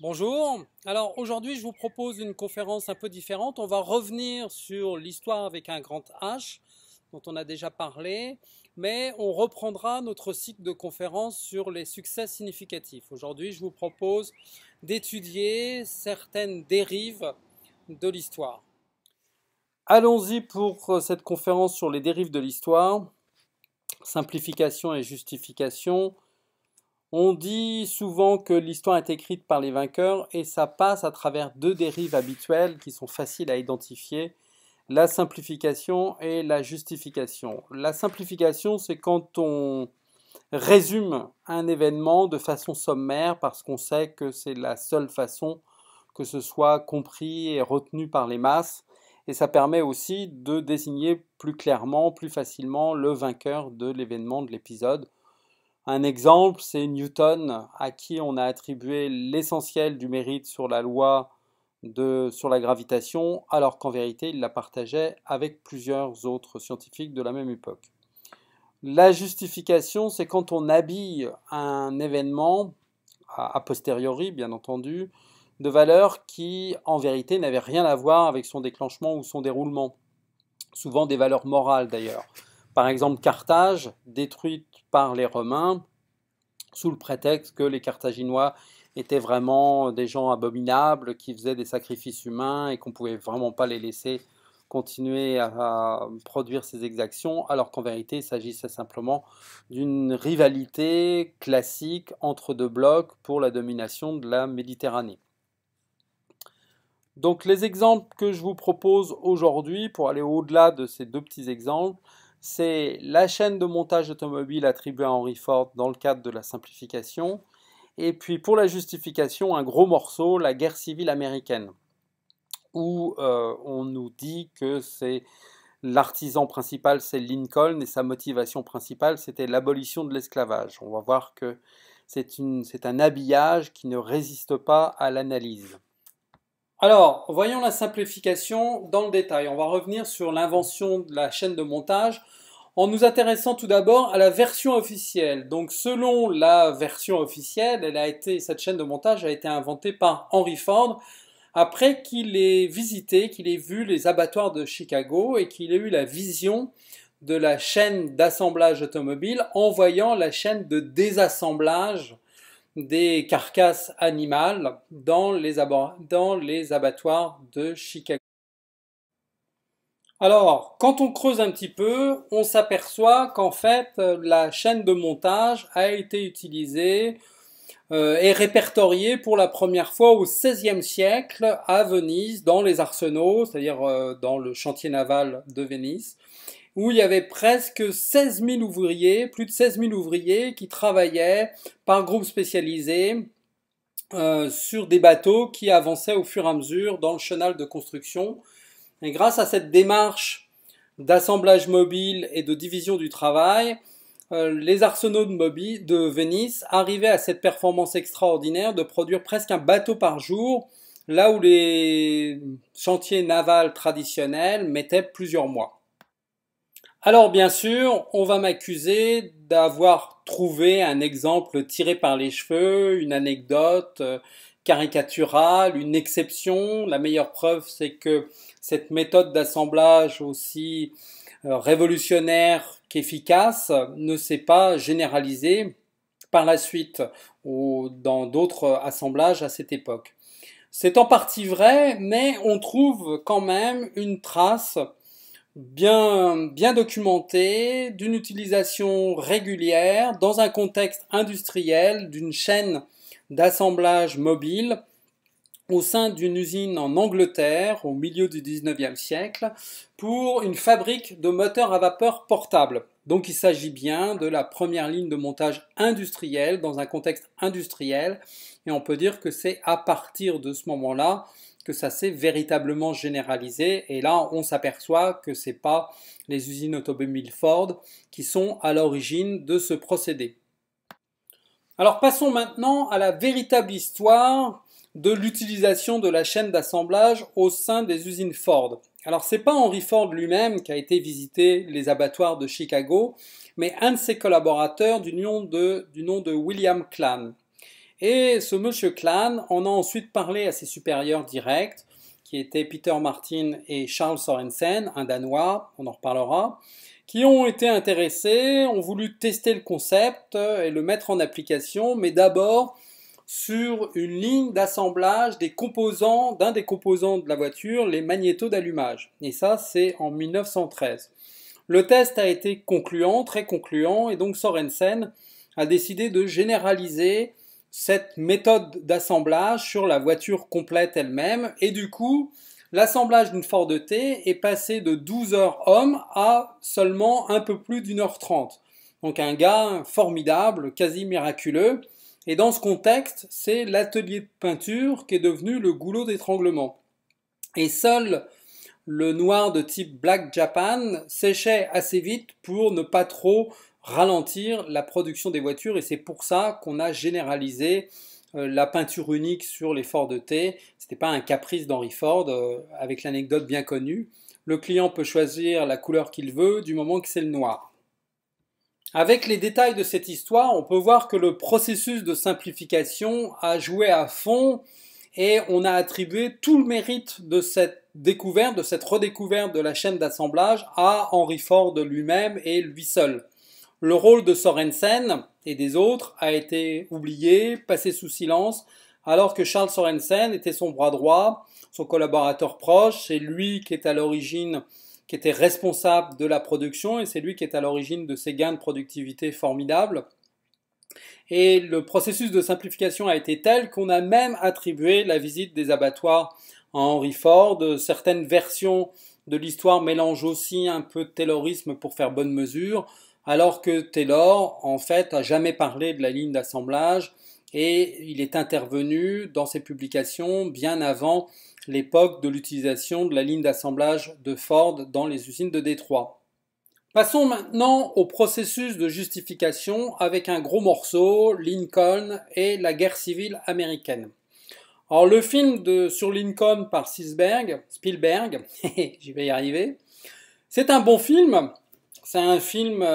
Bonjour. Alors aujourd'hui, je vous propose une conférence un peu différente. On va revenir sur l'histoire avec un grand H, dont on a déjà parlé, mais on reprendra notre cycle de conférences sur les succès significatifs. Aujourd'hui, je vous propose d'étudier certaines dérives de l'histoire. Allons-y pour cette conférence sur les dérives de l'histoire, simplification et justification. On dit souvent que l'histoire est écrite par les vainqueurs et ça passe à travers deux dérives habituelles qui sont faciles à identifier, la simplification et la justification. La simplification, c'est quand on résume un événement de façon sommaire parce qu'on sait que c'est la seule façon que ce soit compris et retenu par les masses. Et ça permet aussi de désigner plus clairement, plus facilement le vainqueur de l'événement, de l'épisode. Un exemple, c'est Newton, à qui on a attribué l'essentiel du mérite sur la loi sur la gravitation, alors qu'en vérité, il la partageait avec plusieurs autres scientifiques de la même époque. La justification, c'est quand on habille un événement, a posteriori bien entendu, de valeurs qui, en vérité, n'avaient rien à voir avec son déclenchement ou son déroulement. Souvent des valeurs morales d'ailleurs. Par exemple, Carthage, détruite par les Romains, sous le prétexte que les Carthaginois étaient vraiment des gens abominables, qui faisaient des sacrifices humains et qu'on ne pouvait vraiment pas les laisser continuer à produire ces exactions, alors qu'en vérité il s'agissait simplement d'une rivalité classique entre deux blocs pour la domination de la Méditerranée. Donc les exemples que je vous propose aujourd'hui, pour aller au-delà de ces deux petits exemples, c'est la chaîne de montage automobile attribuée à Henry Ford dans le cadre de la simplification, et puis pour la justification, un gros morceau, la guerre civile américaine, où on nous dit que c'est l'artisan principal, c'est Lincoln, et sa motivation principale, c'était l'abolition de l'esclavage. On va voir que c'est un habillage qui ne résiste pas à l'analyse. Alors, voyons la simplification dans le détail. On va revenir sur l'invention de la chaîne de montage en nous intéressant tout d'abord à la version officielle. Donc, selon la version officielle, cette chaîne de montage a été inventée par Henry Ford après qu'il ait visité, qu'il ait vu les abattoirs de Chicago et qu'il ait eu la vision de la chaîne d'assemblage automobile en voyant la chaîne de désassemblage des carcasses animales dans les abattoirs de Chicago. Alors, quand on creuse un petit peu, on s'aperçoit qu'en fait, la chaîne de montage a été utilisée et répertoriée pour la première fois au XVIe siècle à Venise, dans les arsenaux, c'est-à-dire dans le chantier naval de Venise, où il y avait presque 16 000 ouvriers, plus de 16 000 ouvriers qui travaillaient par groupes spécialisés sur des bateaux qui avançaient au fur et à mesure dans le chenal de construction. Et grâce à cette démarche d'assemblage mobile et de division du travail, les arsenaux de Venise arrivaient à cette performance extraordinaire de produire presque un bateau par jour, là où les chantiers navals traditionnels mettaient plusieurs mois. Alors bien sûr, on va m'accuser d'avoir trouvé un exemple tiré par les cheveux, une anecdote caricaturale, une exception. La meilleure preuve, c'est que cette méthode d'assemblage aussi révolutionnaire qu'efficace ne s'est pas généralisée par la suite dans d'autres assemblages à cette époque. C'est en partie vrai, mais on trouve quand même une trace bien documentée, d'une utilisation régulière, dans un contexte industriel, d'une chaîne d'assemblage mobile au sein d'une usine en Angleterre au milieu du XIXe siècle pour une fabrique de moteurs à vapeur portables. Donc il s'agit bien de la première ligne de montage industrielle dans un contexte industriel et on peut dire que c'est à partir de ce moment-là que ça s'est véritablement généralisé et là on s'aperçoit que c'est pas les usines automobiles Ford qui sont à l'origine de ce procédé. Alors passons maintenant à la véritable histoire de l'utilisation de la chaîne d'assemblage au sein des usines Ford. Alors c'est pas Henry Ford lui-même qui a été visiter les abattoirs de Chicago, mais un de ses collaborateurs du nom de William Clan. Et ce monsieur Klein en a ensuite parlé à ses supérieurs directs, qui étaient Peter Martin et Charles Sorensen, un Danois, on en reparlera, qui ont été intéressés, ont voulu tester le concept et le mettre en application, mais d'abord sur une ligne d'assemblage des composants, d'un des composants de la voiture, les magnétos d'allumage. Et ça, c'est en 1913. Le test a été concluant, très concluant, et donc Sorensen a décidé de généraliser cette méthode d'assemblage sur la voiture complète elle-même, et du coup, l'assemblage d'une Ford T est passé de 12 heures homme à seulement un peu plus d'1h30. Donc un gain formidable, quasi miraculeux, et dans ce contexte, c'est l'atelier de peinture qui est devenu le goulot d'étranglement. Et seul le noir de type Black Japan séchait assez vite pour ne pas trop ralentir la production des voitures, et c'est pour ça qu'on a généralisé la peinture unique sur les Ford T. C'était pas un caprice d'Henry Ford, avec l'anecdote bien connue. Le client peut choisir la couleur qu'il veut du moment que c'est le noir. Avec les détails de cette histoire, on peut voir que le processus de simplification a joué à fond et on a attribué tout le mérite de cette découverte, de cette redécouverte de la chaîne d'assemblage à Henry Ford lui-même et lui seul. Le rôle de Sorensen et des autres a été oublié, passé sous silence, alors que Charles Sorensen était son bras droit, son collaborateur proche, c'est lui qui est à l'origine, qui était responsable de la production, et c'est lui qui est à l'origine de ces gains de productivité formidables. Et le processus de simplification a été tel qu'on a même attribué la visite des abattoirs à Henry Ford. Certaines versions de l'histoire mélangent aussi un peu de taylorisme pour faire bonne mesure, alors que Taylor, en fait, a jamais parlé de la ligne d'assemblage, et il est intervenu dans ses publications bien avant l'époque de l'utilisation de la ligne d'assemblage de Ford dans les usines de Détroit. Passons maintenant au processus de justification avec un gros morceau, Lincoln et la guerre civile américaine. Alors le film sur Lincoln par Spielberg, j'y vais y arriver, c'est un bon film. C'est un film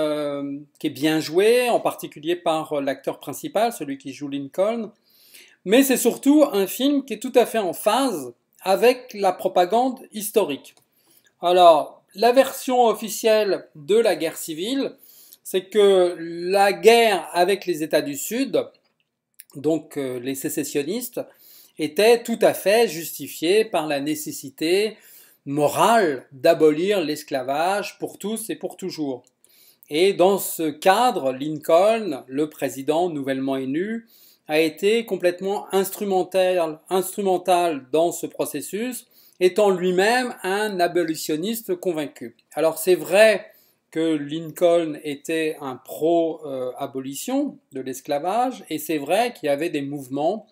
qui est bien joué, en particulier par l'acteur principal, celui qui joue Lincoln. Mais c'est surtout un film qui est tout à fait en phase avec la propagande historique. Alors, la version officielle de la guerre civile, c'est que la guerre avec les États du Sud, donc les sécessionnistes, était tout à fait justifiée par la nécessité morale d'abolir l'esclavage pour tous et pour toujours. Et dans ce cadre, Lincoln, le président nouvellement élu, a été complètement instrumental dans ce processus, étant lui-même un abolitionniste convaincu. Alors c'est vrai que Lincoln était un pro-abolition de l'esclavage, et c'est vrai qu'il y avait des mouvements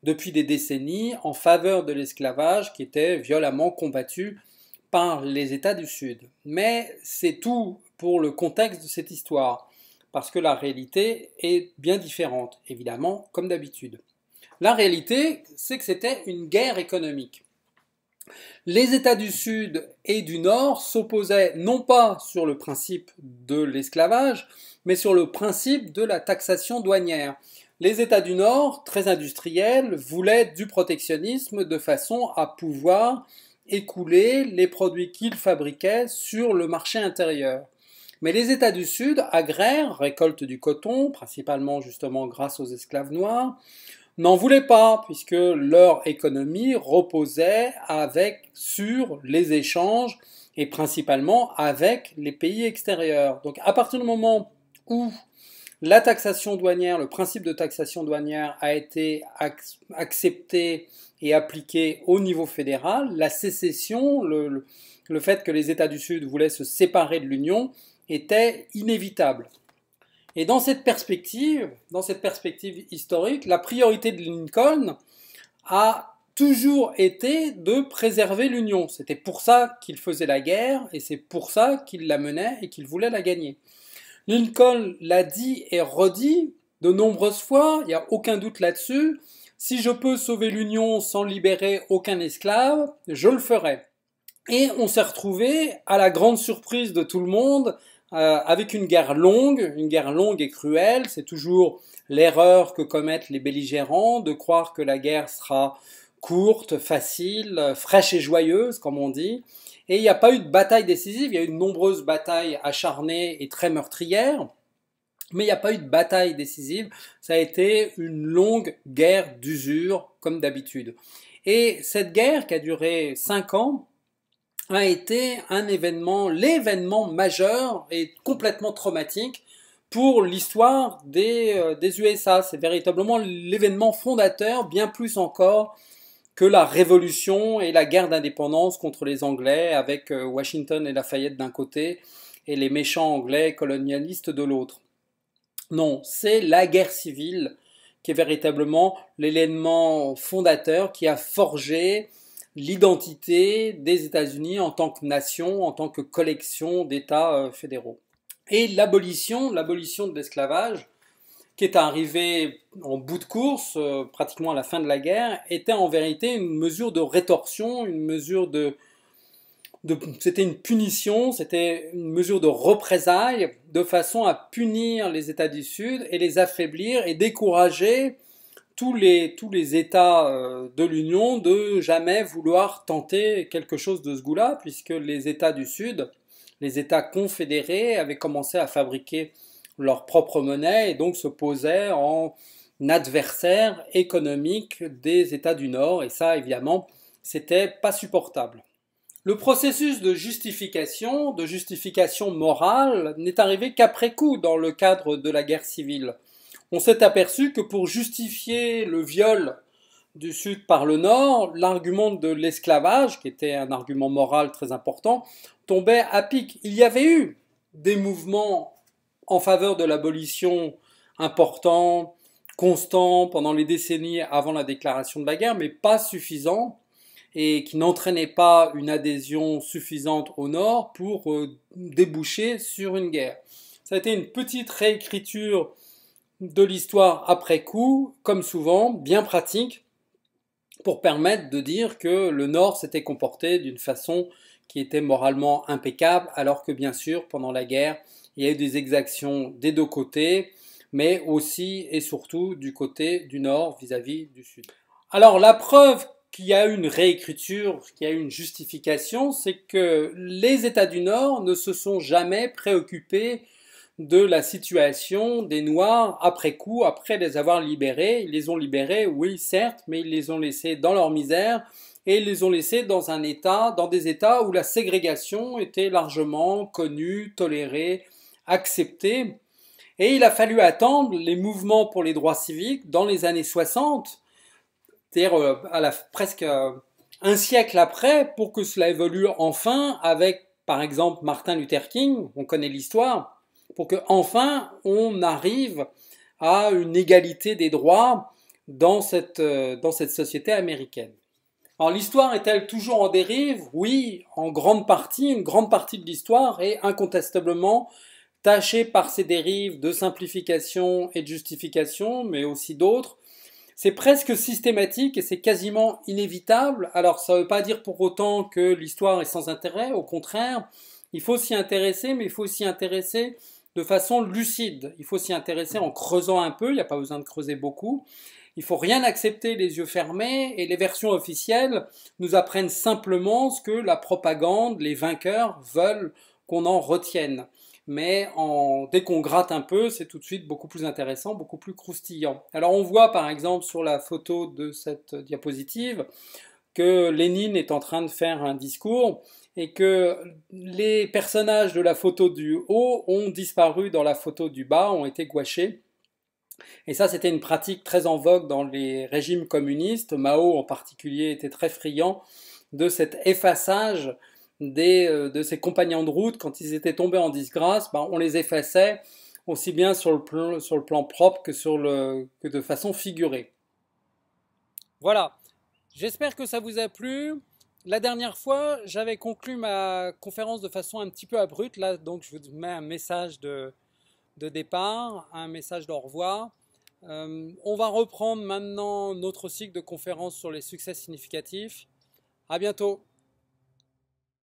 depuis des décennies en faveur de l'esclavage qui étaient violemment combattus par les États du Sud. Mais c'est tout pour le contexte de cette histoire, parce que la réalité est bien différente, évidemment, comme d'habitude. La réalité, c'est que c'était une guerre économique. Les États du Sud et du Nord s'opposaient non pas sur le principe de l'esclavage, mais sur le principe de la taxation douanière. Les États du Nord, très industriels, voulaient du protectionnisme de façon à pouvoir écouler les produits qu'ils fabriquaient sur le marché intérieur. Mais les États du Sud, agraires, récoltent du coton, principalement justement grâce aux esclaves noirs, n'en voulaient pas, puisque leur économie reposait sur les échanges et principalement avec les pays extérieurs. Donc à partir du moment où la taxation douanière, le principe de taxation douanière a été accepté et appliqué au niveau fédéral, la sécession, le fait que les États du Sud voulaient se séparer de l'Union, était inévitable. Et dans cette perspective historique, la priorité de Lincoln a toujours été de préserver l'Union. C'était pour ça qu'il faisait la guerre, et c'est pour ça qu'il la menait et qu'il voulait la gagner. Lincoln l'a dit et redit de nombreuses fois, il n'y a aucun doute là-dessus, si je peux sauver l'Union sans libérer aucun esclave, je le ferai. Et on s'est retrouvé, à la grande surprise de tout le monde, avec une guerre longue et cruelle. C'est toujours l'erreur que commettent les belligérants de croire que la guerre sera courte, facile, fraîche et joyeuse, comme on dit. Et il n'y a pas eu de bataille décisive, il y a eu de nombreuses batailles acharnées et très meurtrières, mais il n'y a pas eu de bataille décisive, ça a été une longue guerre d'usure, comme d'habitude. Et cette guerre, qui a duré 5 ans, a été l'événement majeur et complètement traumatique pour l'histoire des USA. C'est véritablement l'événement fondateur, bien plus encore que la Révolution et la guerre d'indépendance contre les Anglais, avec Washington et Lafayette d'un côté et les méchants Anglais colonialistes de l'autre. Non, c'est la guerre civile qui est véritablement l'élément fondateur qui a forgé l'identité des États-Unis en tant que nation, en tant que collection d'États fédéraux. Et l'abolition de l'esclavage, qui est arrivée en bout de course, pratiquement à la fin de la guerre, était en vérité une mesure de rétorsion, c'était une punition, c'était une mesure de représailles, de façon à punir les États du Sud et les affaiblir et décourager tous les États de l'Union de jamais vouloir tenter quelque chose de ce goût-là, puisque les États du Sud, les États confédérés, avaient commencé à fabriquer leur propre monnaie et donc se posaient en adversaire économique des États du Nord, et ça, évidemment, c'était pas supportable. Le processus de justification morale, n'est arrivé qu'après coup dans le cadre de la guerre civile. On s'est aperçu que pour justifier le viol du Sud par le Nord, l'argument de l'esclavage, qui était un argument moral très important, tombait à pic. Il y avait eu des mouvements en faveur de l'abolition importants, constants pendant les décennies avant la déclaration de la guerre, mais pas suffisants, et qui n'entraînaient pas une adhésion suffisante au Nord pour déboucher sur une guerre. Ça a été une petite réécriture de l'histoire après coup, comme souvent, bien pratique, pour permettre de dire que le Nord s'était comporté d'une façon qui était moralement impeccable, alors que bien sûr, pendant la guerre, il y a eu des exactions des deux côtés, mais aussi et surtout du côté du Nord vis-à-vis du Sud. Alors la preuve qu'il y a eu une réécriture, qu'il y a eu une justification, c'est que les États du Nord ne se sont jamais préoccupés de la situation des Noirs après coup, après les avoir libérés. Ils les ont libérés, oui, certes, mais ils les ont laissés dans leur misère et ils les ont laissés dans des États où la ségrégation était largement connue, tolérée, acceptée. Et il a fallu attendre les mouvements pour les droits civiques dans les années 60, c'est-à-dire presque un siècle après, pour que cela évolue enfin avec, par exemple, Martin Luther King, on connaît l'histoire, pour que enfin on arrive à une égalité des droits dans cette société américaine. Alors l'histoire est-elle toujours en dérive? Oui, en grande partie. Une grande partie de l'histoire est incontestablement tachée par ces dérives de simplification et de justification, mais aussi d'autres. C'est presque systématique et c'est quasiment inévitable. Alors ça ne veut pas dire pour autant que l'histoire est sans intérêt, au contraire, il faut s'y intéresser, mais il faut s'y intéresser de façon lucide. Il faut s'y intéresser en creusant un peu, il n'y a pas besoin de creuser beaucoup. Il ne faut rien accepter les yeux fermés et les versions officielles nous apprennent simplement ce que la propagande, les vainqueurs veulent qu'on en retienne. Mais dès qu'on gratte un peu, c'est tout de suite beaucoup plus intéressant, beaucoup plus croustillant. Alors on voit par exemple sur la photo de cette diapositive que Lénine est en train de faire un discours et que les personnages de la photo du haut ont disparu dans la photo du bas, ont été gouachés. Et ça, c'était une pratique très en vogue dans les régimes communistes. Mao en particulier était très friand de cet effaçage de ses compagnons de route. Quand ils étaient tombés en disgrâce, on les effaçait aussi bien sur le plan propre que de façon figurée. Voilà, j'espère que ça vous a plu. La dernière fois, j'avais conclu ma conférence de façon un petit peu abrupte. Là, donc, je vous mets un message de départ, un message d'au revoir. On va reprendre maintenant notre cycle de conférences sur les succès significatifs. À bientôt.